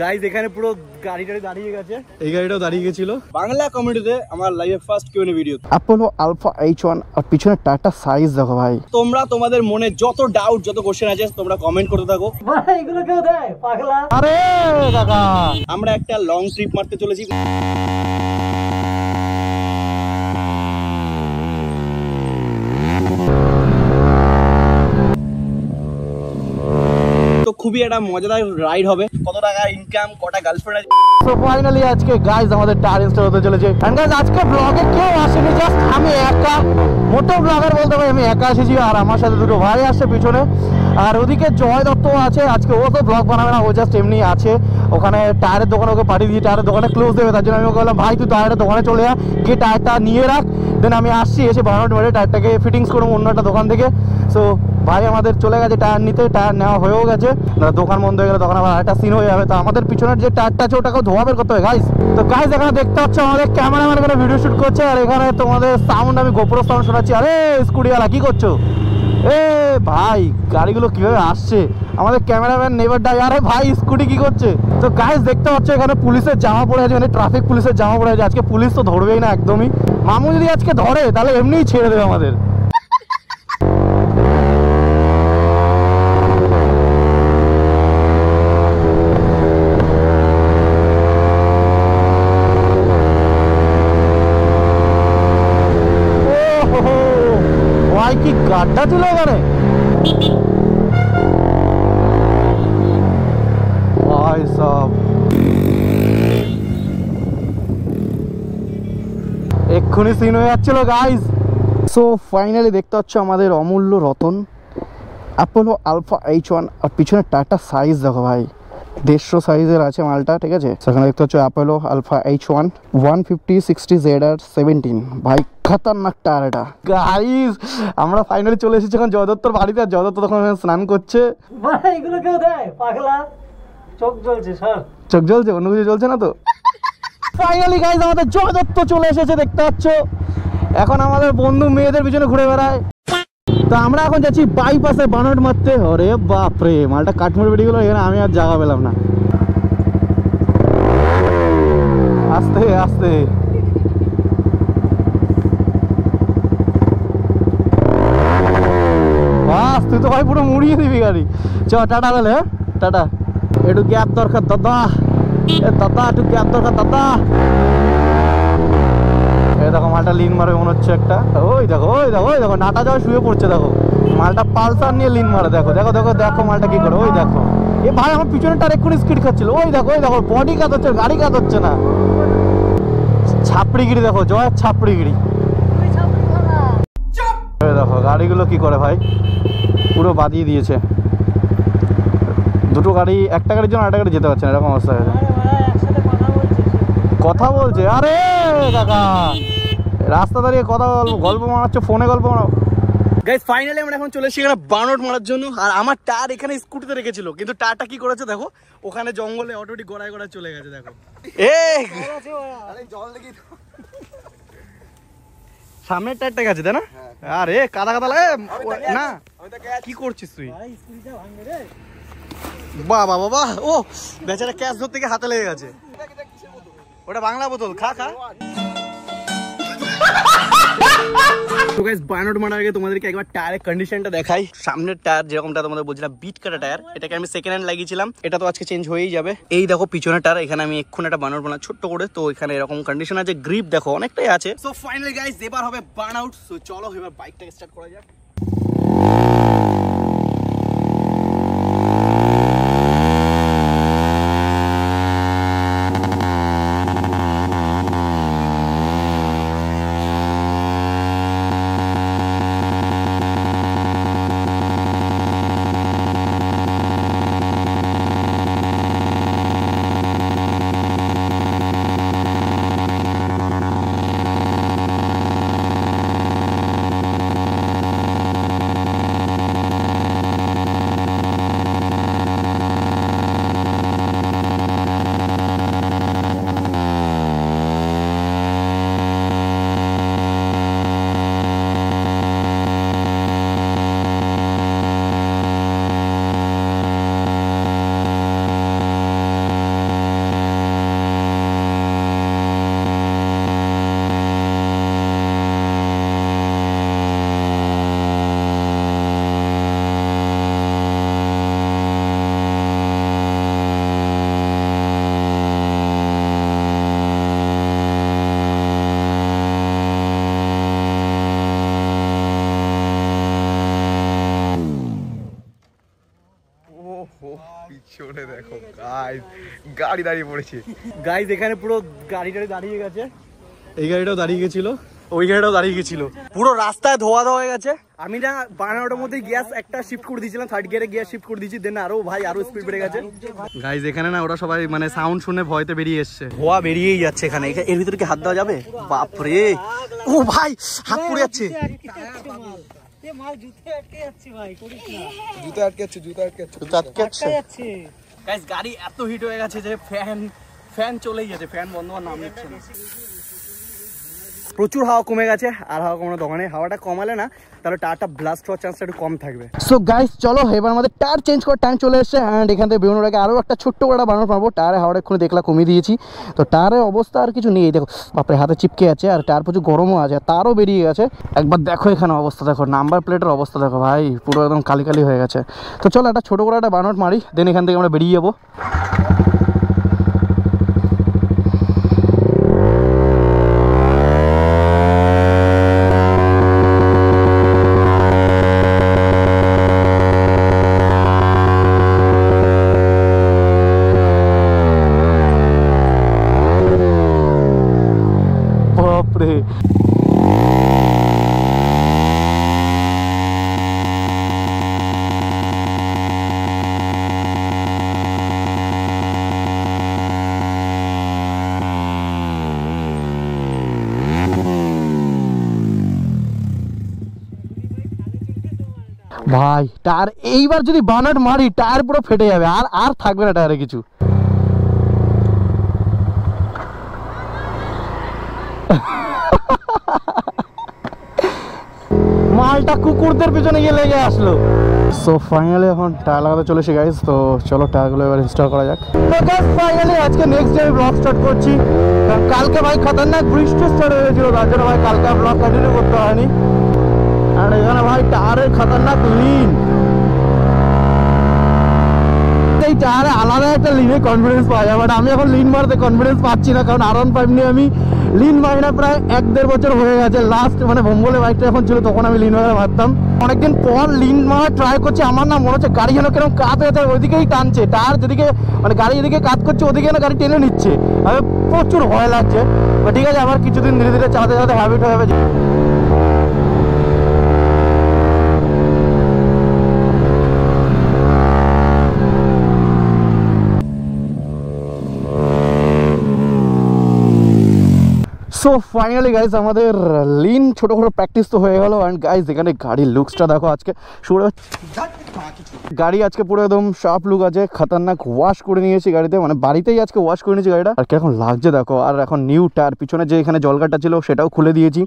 Guys এখানে পুরো গাড়িটা দাঁড়িয়ে গেছে, এই গাড়িটাও দাঁড়িয়ে গেছিল। বাংলা কমিউনিটিতে আমার লাইভে first Q and A video Apollo alpha H1 আর পিছনে টাটা সাইজ দেখো ভাই। তোমরা তোমাদের মনে যত ডাউট যত কোশ্চেন আছে তোমরা কমেন্ট করতে থাকো। ভাই এগুলো কেউ দেয় পাগলা? আরে কাকা আমরা একটা লং ট্রিপ মারতে চলেছি। তো খুবই একটা মজাদার রাইড হবে। কত টাকা ইনকাম, কটা গার্লফ্রেন্ড আছে। তো ফাইনালি আজকে গাইস আমাদের টায়ার ইনস্টল হতে চলেছে। এন্ড গাইস আজকে ব্লগে কেউ আসেনি, জাস্ট আমি একা। মোটো ব্লগার বলতে ভাই আমি একা এসেছি, আর আমার সাথে দুটো ভাই আসছে পিছনে, আর ওদিকে জয় দত্ত আছে। আজকে ও তো ব্লগ বানাবে না, ও জাস্ট এমনি আছে। ওখানে টায়ারের দোকানে ওকে পাঠিয়ে দিয়ে টায়ারের দোকানে ক্লোজ দেবে, তার জন্য আমি ওকে বললাম ভাই তুই টায়ারের দোকানে চলে যা, গিয়ে টায়ারটা নিয়ে রাখ, দেন আমি আসছি, এসে বানানোট মেরে টায়ারটাকে ফিটিংস করবো অন্য একটা দোকান থেকে। সো ভাই আমাদের চলে গেছে টায়ার নিতে, টায়ার নেওয়া হয়েও গেছে। দোকান বন্ধ হয়ে গেলে তখন আবার একটা সিন হয়ে যাবে। তো আমাদের পিছনের যে টায়ারটা আছে ওটাকেও ধোয়া বের করতে হবে গাইস। তো গাইস এখানে দেখতে পাচ্ছ আমাদের ক্যামেরাম্যান এখানে ভিডিও শুট করছে, আর এখানে তোমাদের সাউন্ড আমি গোপ্রো সাউন্ড শোনাচ্ছি। আরে স্কুটিওয়ালা কি করছো? এ ভাই গাড়িগুলো কিভাবে আসছে, আমাদের ক্যামেরাম্যান নেভার ডাই। আরে ভাই স্কুটি কি করছে? তো গাইস দেখতে পাচ্ছ এখানে পুলিশের জামা পড়ে আছে, মানে ট্রাফিক পুলিশের জামা পড়ে আছে। আজকে পুলিশ তো ধরবেই না একদমই, মামু যদি আজকে ধরে তাহলে এমনিই ছেড়ে দেবে আমাদের। কি গাড্ডা ছিল এখানে ভাই সব, এক্ষুনি সিন হয়ে যাচ্ছিল গাইস। সো ফাইনালি দেখতে পাচ্ছ আমাদের অমূল্য রতন অ্যাপোলো আলফা H1, আর পিছনে টাটা সাইজ দেখো ভাই, 150 সাইজের আছে মালটা, ঠিক আছে। সেখানে দেখতে পাচ্ছ অ্যাপোলো আলফা H1 150/60 ZR 17, ভাই খতরনাক টায়ার এটা গাইস। আমরা ফাইনালি চলে এসেছি এখন জয়দত্তর বাড়িতে, আর জয়দত্ত তখন স্নান করছে। ভাই এগুলো কেউ দেয় পাগলা? চোখ জ্বলছে স্যার, চোখ জ্বলছে, অন্য কিছু জ্বলছে না তো। ফাইনালি গাইস আমাদের জয়দত্ত চলে এসেছে দেখতে পাচ্ছ। এখন আমাদের বন্ধু মেয়েদের পিছনে ঘুরে বেড়ায়। তো আমরা এখন যাচ্ছি বাইপাসে বানট মারতে। ওরে বাপরে মালটা কাঠমোড় বেরিয়ে গেলো, এখানে আমি আর জায়গা পেলাম না। আস্তে আস্তে বাস, তুই তো ভাই পুরো মুড়িয়ে দিবি গাড়ি। চ টাটা তাহলে, হ্যাঁ টাটা। একটু গ্যাপ দরকার দাদা, দাদা একটু গ্যাপ দরকার দাদা। এই দেখো মালটা লিন মারবে মনে হচ্ছে একটা, ওই দেখো ওই দেখো ওই দেখো নাটা যাওয়া শুয়ে পড়ছে। দেখো মালটা পালসার নিয়ে লিন মারে, দেখো দেখো দেখো দেখো মালটা কি করে। ওই দেখো এ ভাই আমার পিছনে টার এক্ষুনি স্কিড খাচ্ছিল। ওই দেখো বডি কাজ হচ্ছে, গাড়ি কাজ হচ্ছে না। ছাপড়িগিরি দেখো, জয়ের ছাপড়িগিরি। দেখো গাড়িগুলো কি করে ভাই, পুরো বাদিয়ে দিয়েছে। দুটো গাড়ি, একটা গাড়ির জন্য আরেকটা গাড়ি যেতে পারছে না, এরকম অবস্থা হয়েছে। কথা বলছে, আরে কাকা রাস্তা দাঁড়িয়ে কথা গল্প মারাচ্ছ, ফোনে গল্প মারাও। গাইস ফাইনালি আমরা এখন চলে এসেছি এখানে বানট মারার জন্য। আর আমার টায়ার এখানে স্কুটিতে রেখেছিল, কিন্তু টায়ারটা কি করেছে দেখো, ওখানে জঙ্গলে অটোটি গড়ায় গড়ায় চলে গেছে। দেখো জল দেখি সামনের টায়ারটা গেছে তাই না? আরে কাদা কাদা লাগে না, কি করছিস তুই? বাবা বাবা, ও বেচারা ক্যাশ ধরতে গিয়ে হাতে লেগে গেছে। ওটা বাংলা বোতল, খা খা। তো গাইস বানট মারার আগে তোমাদেরকে একবার টায়ারের কন্ডিশনটা দেখাই। সামনের টায়ার যেরকমটা তোমাদের বলছিলাম বিট কাটা টায়ার, এটাকে আমি সেকেন্ড হ্যান্ড লাগিয়েছিলাম, এটা তো আজকে চেঞ্জ হয়েই যাবে। এই দেখো পিছনের টায়ার, এখানে আমি এক্ষুনি একটা বানট বানা ছোট্ট করে, তো এখানে এরকম কন্ডিশন আছে, গ্রিপ দেখো অনেকটাই আছে। সো ফাইনালি গাইস এবার হবে বার্ন আউট। সো চলো এবার বাইকটাকে স্টার্ট করা যাক। পিছনে দেখো গাইস, গাড়ি দাঁড়িয়ে পড়েছে। গাইজ এখানে পুরো গাড়িটা দাঁড়িয়ে গেছে, এই গাড়িটাও দাঁড়িয়ে গেছিল, ওই গাড়িটাও দাঁড়িয়ে গেছিল, পুরো রাস্তায় ধোয়া হয়ে গেছে। আমি না 12টার মধ্যে গ্যাস একটা শিফট করে দিয়েছিলাম, থার্ড গিয়ারে গ্যাস শিফট করে দিয়েছি, দেন আরো ভাই আরো স্পিড বেড়ে গেছে। গাইজ এখানে না ওরা সবাই মানে সাউন্ড শুনে ভয়তে বেরিয়ে এসছে, ধোয়া বেরিয়েই যাচ্ছে এখানে। এর ভিতরে কি হাত দেওয়া যাবে? বাপরে, ও ভাই হাত পুড়ে যাচ্ছে। জুতো আটকে যাচ্ছে। গাইজ গাড়ি এত হিট হয়ে গেছে যে ফ্যান চলেই গেছে, ফ্যান বন্ধ হওয়ার নাম নিচ্ছে না। প্রচুর হাওয়া কমে গেছে, আর হাওয়া কমানো দোকানে, হাওয়াটা কমালে না তাহলে টায়ারটা ব্লাস্ট হওয়ার চান্সটা একটু কম থাকবে। সো গাইস চলো এবার আমাদের টায়ার চেঞ্জ করার টাইম চলে এসেছে। অ্যান্ড এখান থেকে বেরোনোর আগে আরও একটা ছোট্ট করে বানানো পারবো। টায়ারে হাওয়াটা এক্ষুনি দেখলা কমিয়ে দিয়েছি, তো টায়ারের অবস্থা আর কিছু নেই। দেখো বাপরে হাতে চিপকে আছে, আর টায়ার প্রচুর গরমও আছে, তারও বেরিয়ে গেছে। একবার দেখো এখানে অবস্থা দেখো, নাম্বার প্লেটের অবস্থা দেখো ভাই, পুরো একদম কালি কালি হয়ে গেছে। তো চলো একটা ছোটো করে একটা বানানোট মারি, দেন এখান থেকে আমরা বেরিয়ে যাবো। ভাই টায়ার এইবার যদি বানাট মারি টায়ার পুরো ফেটে যাবে, আর আর থাকবে না টায়ারে কিছু। মালটা কুকুরদের পিছনে গিয়ে লেগে আসলো। সো ফাইনালি এখন টায়ার লাগাতে চলেছি গাইজ, তো চলো টায়ারগুলো এবার ইনস্টল করা যাক। তো গাইজ ফাইনালি আজকে নেক্সট ডে ব্লগ স্টার্ট করছি, কারণ কালকে ভাই খতরনাক বৃষ্টি স্টার্ট হয়েছিল, তার জন্য ভাই কালকে ব্লগ কন্টিনিউ করতে হয়নি। আর এখানে ভাই টায়ারের খতরনাক লিন, এই টায়ারে আলাদা একটা লিনে কনফিডেন্স পাওয়া যায়, বাট আমি এখন লিন মারতে কনফিডেন্স পাচ্ছি না, কারণ R15 নিয়ে আমি লিন মারি না প্রায় 1-1.5 বছর হয়ে গেছে। লাস্ট মানে ভম্বলে বাইকটা যখন ছিল তখন আমি লিন মারা মারতাম, অনেকদিন পর লিন মারা ট্রাই করছি। আমার না মনে হচ্ছে গাড়ি যেন কেরকম কাত হয়ে যায়, ওইদিকেই টানছে টায়ার, যেদিকে মানে গাড়ি যেদিকে কাজ করছে ওদিকে না গাড়ি টেনে নিচ্ছে, আমি প্রচুর ভয় লাগছে। বাট ঠিক আছে, আবার কিছুদিন ধীরে ধীরে চালাতে চালাতে হ্যাবিট হয়ে যাবে। সো ফাইনালি গাইজ আমাদের লিন ছোটোখাটো প্র্যাকটিস তো হয়ে গেল। অ্যান্ড গাইজ এখানে গাড়ির লুকসটা দেখো, আজকে গাড়ি আজকে পুরো একদম শার্প লুক আছে, খতরনাক ওয়াশ করে নিয়েছি গাড়িতে, মানে বাড়িতেই আজকে ওয়াশ করে নিয়েছি গাড়িটা। আর কিরকম লাগছে দেখো, আর এখন নিউ টায়ার, পিছনে যে এখানে জলগাটা ছিল সেটাও খুলে দিয়েছি।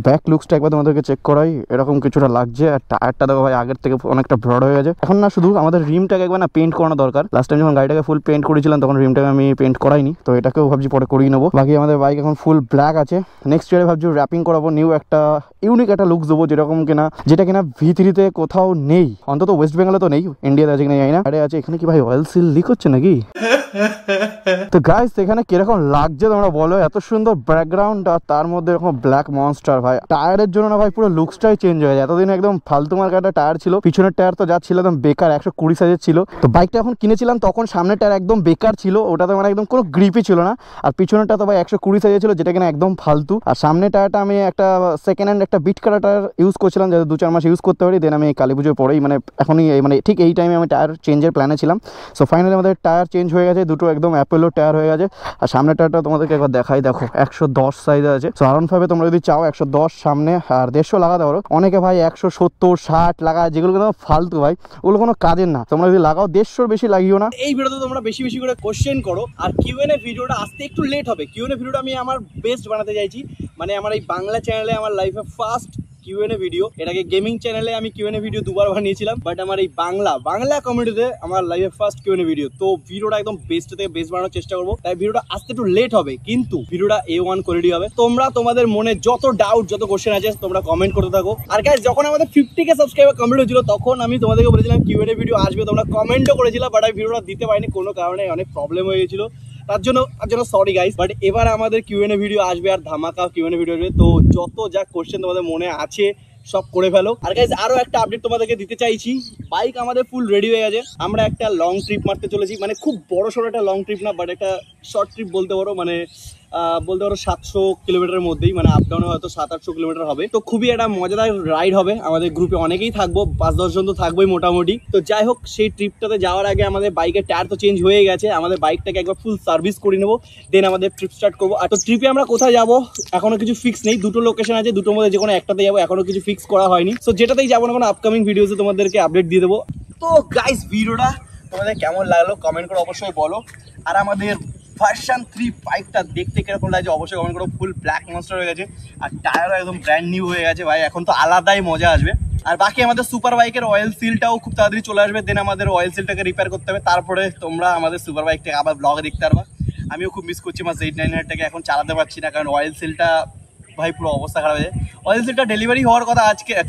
ব্যাক লুকসটা একবার তোমাদেরকে চেক করাই, এরকম কিছুটা লাগছে। আর টায়ারটা দেখো ভাই আগের থেকে অনেকটা ব্রড হয়ে গেছে। এখন না শুধু আমাদের রিমটাকে একবার না পেন্ট করানো দরকার। লাস্ট টাইম যখন গাড়িটাকে ফুল পেন্ট করেছিলাম তখন রিমটাকে আমি পেন্ট করাইনি, তো এটাকেও ভাবছি পরে করিয়ে নেবো। বাকি আমাদের বাইক এখন ফুল ব্ল্যাক আছে, নেক্সট ইয়ারে ভাবছি র্যাপিং করাবো, নিউ একটা ইউনিক একটা লুকস দেবো, যেটা কিনা V3-তে কোথাও নেই, অন্তত ওয়েস্ট বেঙ্গলে তো নেই, ইন্ডিয়াতে আছে কিনা জানি না। আরে আছে এখানে কি ভাই অয়েল সিল লিক হচ্ছে নাকি? তো গাইস এখানে কিরকম লাগছে তোমরা বলো, এত সুন্দর ব্যাকগ্রাউন্ড আর তার মধ্যে এরকম ব্ল্যাক মনস্টার। ভাই টায়ারের জন্য না ভাই পুরো লুকসটাই চেঞ্জ হয়ে যায়। এতদিন একদম ফালতু মার্কা একটা টায়ার ছিল, পিছনের টায়ার তো যা ছিল একদম বেকার, 120 সাইজের ছিল। তো বাইকটা এখন কিনেছিলাম তখন সামনের টায়ার একদম বেকার ছিল, ওটাতে মানে একদম কোনো গ্রিপই ছিল না। আর পিছনেরটা তো ভাই 120 সাইজের ছিল, যেটা কিনা একদম ফালতু। আর সামনের টায়ারটা আমি একটা সেকেন্ড হ্যান্ড একটা বিট কাটা টায়ার ইউজ করছিলাম, যাতে 2-4 মাস ইউজ করতে পারি। দেন আমি কালী পুজোর পরেই মানে এখনই মানে ঠিক এই টাইমে আমি টায়ার চেঞ্জের প্ল্যানে ছিলাম। সো ফাইনালি আমাদের টায়ার চেঞ্জ হয়ে গেছে, দুটো একদম অ্যাপেলো টায়ার হয়ে গেছে। আর সামনের টায়ারটা তোমাদেরকে একবার দেখাই, দেখো 110 সাইজ আছে। সো R15 তোমরা যদি চাও 110 সামনে আর 150 লাগাতে পারো। অনেকে ভাই 170-60 লাগায়, যেগুলো কিন্তু ফালতু ভাই, ওগুলো কোনো কাজের না। তোমরা যদি লাগাও 150 বেশি লাগিও না। এই ভিডিওতে তোমরা বেশি বেশি করে কোশ্চেন করো, আর কিউএনএ ভিডিওটা আসতে একটু লেট হবে। কিউএনএ ভিডিওটা আমি আমার বেস্ট বানাতে চাইছি, মানে আমার এই বাংলা চ্যানেলে আমার লাইফে ফার্স্ট কিউএনএ ভিডিও। এটাকে গেমিং চ্যানেলে আমি কিউএনএ ভিডিও দুবার বানিয়েছিলাম, বাট আমার এই বাংলা কমেডিতে আমার লাইফে ফার্স্ট কিউএনএ ভিডিও। তো ভিডিওটা একদম বেস্ট থেকে বেস্ট বানানোর চেষ্টা করবো, তাই ভিডিওটা আসতে একটু লেট হবে, কিন্তু ভিডিওটা A1 কোয়ালিটি হবে। তোমরা তোমাদের মনে যত ডাউট যত কোশ্চেন আছে তোমরা কমেন্ট করতে থাকো। আর গাইস যখন আমাদের 50K সাবস্ক্রাইবার কমপ্লিট হয়েছিল তখন আমি তোমাদেরকে বলেছিলাম কিউএনএ ভিডিও আসবে, তোমরা কমেন্টও করেছিলাম, বাট আমি ভিডিওটা দিতে পারিনি, কোনো কারণে অনেক প্রবলেম হয়ে গেছিল, তার জন্য সরি গাইস। বাট এবার আমাদের কিউএনএ ভিডিও আসবে, আর ধামাকা কিউএনএ ভিডিও আসবে। তো যত যা কোশ্চেন তোমাদের মনে আছে সব করে ফেলো। আর গাইজ আরো একটা আপডেট তোমাদেরকে দিতে চাইছি, বাইক আমাদের ফুল রেডি হয়ে গেছে। আমরা একটা লং ট্রিপ মারতে চলেছি, মানে খুব বড় সড়ো একটা লং ট্রিপ না, বাট একটা শর্ট ট্রিপ বলতে পারো। মানে বলতে পারো 700 কিলোমিটারের মধ্যেই, মানে আপ ডাউনে হয়তো 700-800 কিলোমিটার হবে। তো খুবই একটা মজাদার রাইড হবে। আমাদের গ্রুপে অনেকেই থাকবো, 5-10 জন তো থাকবোই মোটামুটি। তো যাই হোক, সেই ট্রিপটাতে যাওয়ার আগে আমাদের বাইকের টায়ার তো চেঞ্জ হয়ে গেছে, আমাদের বাইকটাকে একবার ফুল সার্ভিস করে নেবো, দেন আমাদের ট্রিপ স্টার্ট করবো। আর তো ট্রিপে আমরা কোথায় যাবো এখনো কিছু ফিক্স নেই, দুটো লোকেশন আছে, দুটোর মধ্যে যে কোনো একটাতে যাবো, এখনো কিছু ফিক্স করা হয়নি। তো যেটাতেই যাবো না কোনো আপকামিং ভিডিওতে তোমাদেরকে আপডেট দিয়ে দেবো। তো গাইস ভিডিওটা তোমাদের কেমন লাগলো কমেন্ট করে অবশ্যই বলো। আর আমাদের ভার্সন 3 বাইকটা দেখতে কিরকম লাগছে অবশ্যই কমেন্ট করো। ফুল ব্ল্যাক মনস্টার হয়ে গেছে আর টায়ারও একদম ব্র্যান্ড নিউ হয়ে গেছে ভাই, এখন তো আলাদাই মজা আসবে। আর বাকি আমাদের সুপার বাইকের অয়েল সিলটাও খুব তাড়াতাড়ি চলে আসবে, দেন আমাদের অয়েল সিলটাকে রিপেয়ার করতে হবে, তারপরে তোমরা আমাদের সুপার বাইকটাকে আবার ব্লগে দেখতে পারবা। আমিও খুব মিস করছি আমার Z900টাকে, এখন চালাতে পারছি না কারণ অয়েল সিলটা ভাই পুরো অবস্থা খারাপ হয়ে যায়। অয়েল সিলটা ডেলিভারি হওয়ার কথা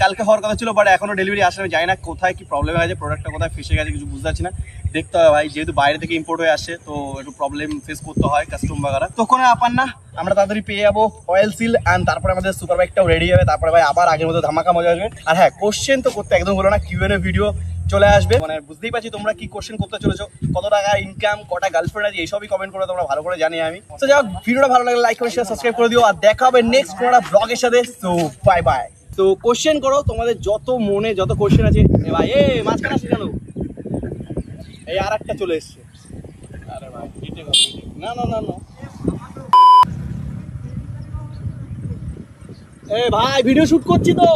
কালকে হওয়ার কথা ছিল, বাট এখনো ডেলিভারি আসে, আমি জানি না কোথায় কি প্রবলেম হয়েছে, প্রোডাক্টটা কোথায় ফেসে গেছে কিছু বুঝতে পারছি না। দেখতে হবে ভাই, যেহেতু বাইরে থেকে ইম্পোর্ট হয়ে আসছে তো একটু প্রবলেম ফেস করতে হয় কাস্টম বাগারা। তো কোনো ব্যাপার না, আমরা তাড়াতাড়ি পেয়ে যাবো অয়েল সিল অ্যান্ড তারপরে আমাদের সুপার বাইকটাও রেডি হবে, তারপরে ভাই আবার আগের মতো ধামাকা মজা আসবে। আর হ্যাঁ, কোশ্চেন তো করতে একদম হলো না, কিউএনএ ভিডিও চলে আসবে, মানে বুঝতেই পারছি তোমরা কি কোশ্চেন করতে চলেছো, কত টাকা ইনকাম, কটা গার্লফ্রেন্ড আছে, এইসবই কমেন্ট করে তোমরা ভালো করে জানি আমি। তো যাই হোক, ভিডিওটা ভালো লাগলে লাইক করে শেয়ার সাবস্ক্রাইব করে দিও, আর দেখা হবে নেক্সট কোনো ব্লগের সাথে। So bye bye. তো কোশ্চেন করো, তোমাদের যত মনে যত কোশ্চেন আছে। এ ভাই এ মাঝখানে আসে কেন? এই আর একটা চলে এসছে। আরে ভাই না না না না, এ ভাই ভিডিও শুট করছি তো।